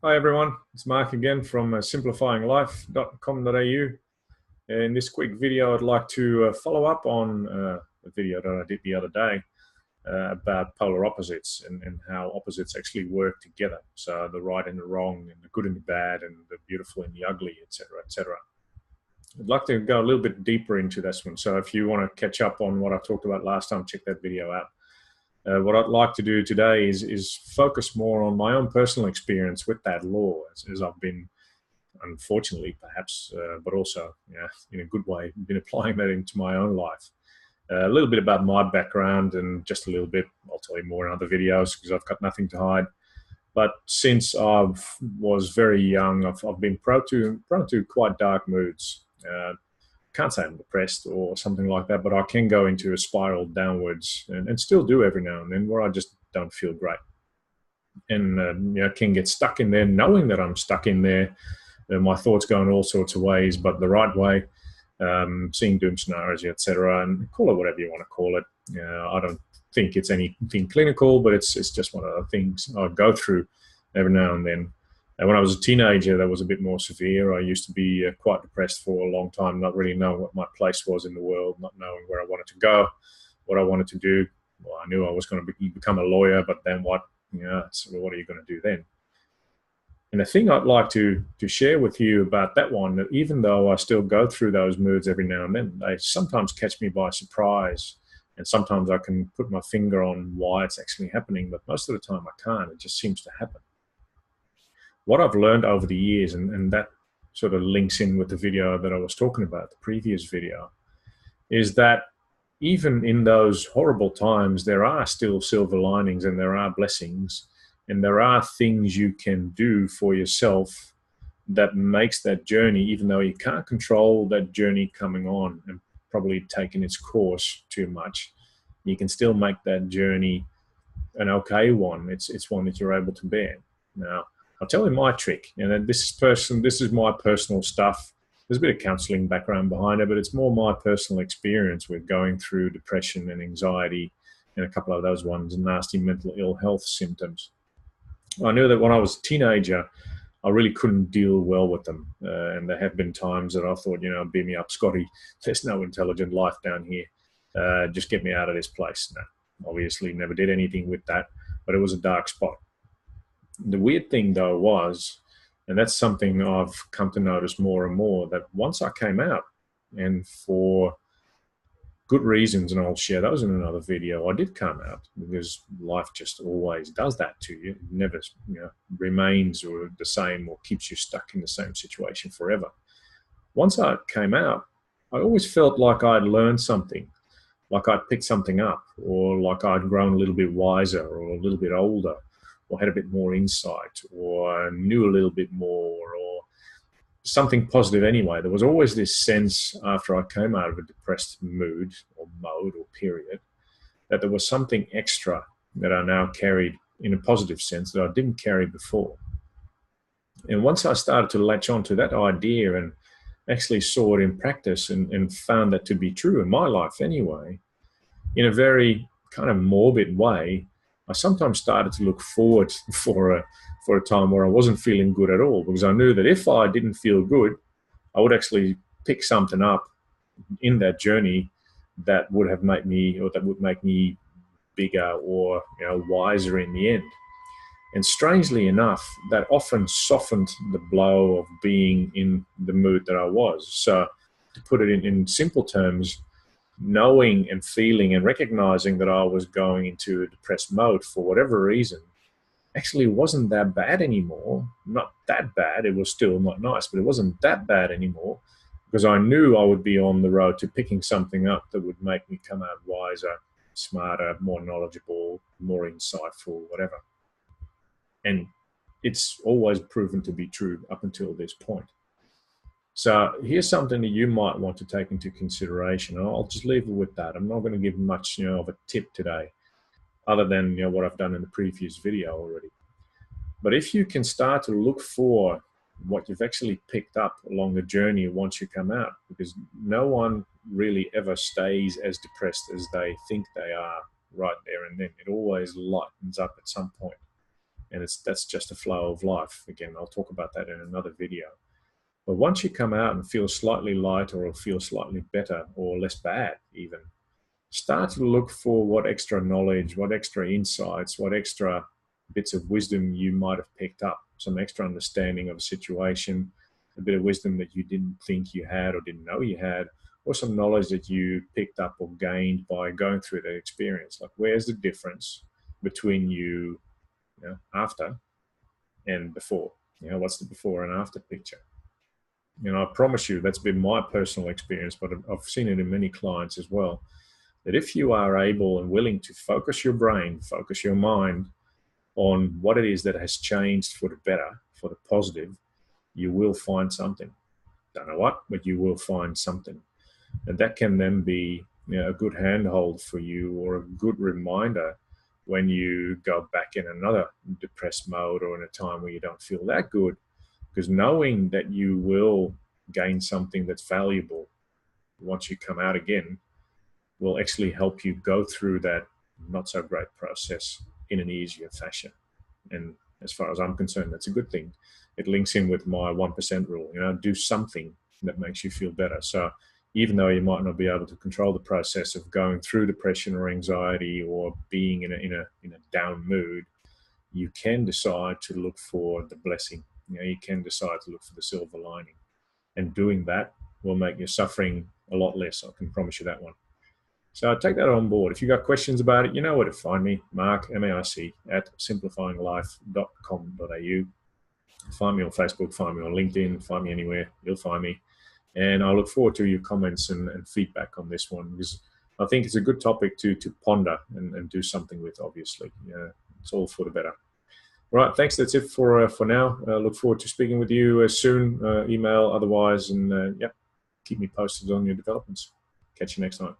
Hi everyone, it's Mark again from simplifyinglife.com.au. In this quick video, I'd like to follow up on a video that I did the other day about polar opposites and how opposites actually work together. So the right and the wrong, and the good and the bad, and the beautiful and the ugly, etc., etc. I'd like to go a little bit deeper into this one. So if you want to catch up on what I talked about last time, check that video out. What I'd like to do today is focus more on my own personal experience with that law, as I've been, unfortunately perhaps, but also in a good way, been applying that into my own life. A little bit about my background, and just a little bit, I'll tell you more in other videos because I've got nothing to hide. But since I was very young, I've been prone to quite dark moods. Can't say I'm depressed or something like that, but I can go into a spiral downwards and still do every now and then, where I just don't feel great. And can get stuck in there, knowing that I'm stuck in there. My thoughts go in all sorts of ways, but the right way, seeing doom scenarios, etc., and call it whatever you want to call it. I don't think it's anything clinical, but it's just one of the things I go through every now and then. And when I was a teenager, that was a bit more severe. I used to be quite depressed for a long time, not really knowing what my place was in the world, not knowing where I wanted to go, what I wanted to do. Well, I knew I was going to become a lawyer, but then what? What are you going to do then? And the thing I'd like to share with you about that one, that even though I still go through those moods every now and then, they sometimes catch me by surprise. And sometimes I can put my finger on why it's actually happening, but most of the time I can't. It just seems to happen. What I've learned over the years, and that sort of links in with the video that I was talking about, the previous video, is that even in those horrible times, there are still silver linings, and there are blessings, and there are things you can do for yourself that makes that journey, even though you can't control that journey coming on and probably taking its course too much, you can still make that journey an okay one. It's one that you're able to bear. Now, I'll tell you my trick, and this is my personal stuff. There's a bit of counseling background behind it, but it's more my personal experience with going through depression and anxiety and a couple of those ones, nasty mental ill health symptoms. I knew that when I was a teenager, I really couldn't deal well with them. And there have been times that I thought, beam me up, Scotty, there's no intelligent life down here. Just get me out of this place. No, obviously never did anything with that, but it was a dark spot. The weird thing, though, was, and that's something I've come to notice more and more, that once I came out, and for good reasons, and I'll share those in another video, I did come out, because life just always does that to you. It never remains or the same or keeps you stuck in the same situation forever. Once I came out, I always felt like I'd learned something, like I'd picked something up, or like I'd grown a little bit wiser or a little bit older, or had a bit more insight, or knew a little bit more, or something positive anyway. There was always this sense after I came out of a depressed mood or mode or period that there was something extra that I now carried in a positive sense that I didn't carry before. And once I started to latch on to that idea and actually saw it in practice and found that to be true in my life anyway, in a very kind of morbid way, I sometimes started to look forward for a time where I wasn't feeling good at all, because I knew that if I didn't feel good, I would actually pick something up in that journey that would have made me, or that would make me bigger or wiser in the end. And strangely enough, that often softened the blow of being in the mood that I was. So to put it in simple terms, knowing and feeling and recognizing that I was going into a depressed mode for whatever reason actually wasn't that bad anymore. Not that bad. It was still not nice, but it wasn't that bad anymore, because I knew I would be on the road to picking something up that would make me come out wiser, smarter, more knowledgeable, more insightful, whatever. And it's always proven to be true up until this point. So here's something that you might want to take into consideration. I'll just leave it with that. I'm not going to give much, of a tip today, other than what I've done in the previous video already. But if you can start to look for what you've actually picked up along the journey once you come out, because no one really ever stays as depressed as they think they are right there and then. It always lightens up at some point. and that's just a flow of life. Again, I'll talk about that in another video. But once you come out and feel slightly lighter or feel slightly better or less bad even, start to look for what extra knowledge, what extra insights, what extra bits of wisdom you might have picked up, some extra understanding of a situation, a bit of wisdom that you didn't think you had or didn't know you had, or some knowledge that you picked up or gained by going through that experience. Like, where's the difference between you know, after and before? You know, what's the before and after picture? You know, I promise you that's been my personal experience, but I've seen it in many clients as well, that if you are able and willing to focus your brain, focus your mind on what it is that has changed for the better, for the positive, you will find something. Don't know what, but you will find something. And that can then be, you know, a good handhold for you, or a good reminder when you go back in another depressed mode or in a time where you don't feel that good. Because knowing that you will gain something that's valuable once you come out again will actually help you go through that not so great process in an easier fashion. And as far as I'm concerned, that's a good thing. It links in with my 1% rule, you know, do something that makes you feel better. So even though you might not be able to control the process of going through depression or anxiety or being in a down mood, you can decide to look for the blessing. You know, you can decide to look for the silver lining. And doing that will make your suffering a lot less. I can promise you that one. So take that on board. If you've got questions about it, you know where to find me, Marc, M-A-R-C, @simplifyinglife.com.au. Find me on Facebook, find me on LinkedIn, find me anywhere, you'll find me. And I look forward to your comments and feedback on this one, because I think it's a good topic to ponder and do something with, obviously. It's all for the better. Right, thanks. That's it for now. Look forward to speaking with you soon, email, otherwise, and yeah, keep me posted on your developments. Catch you next time.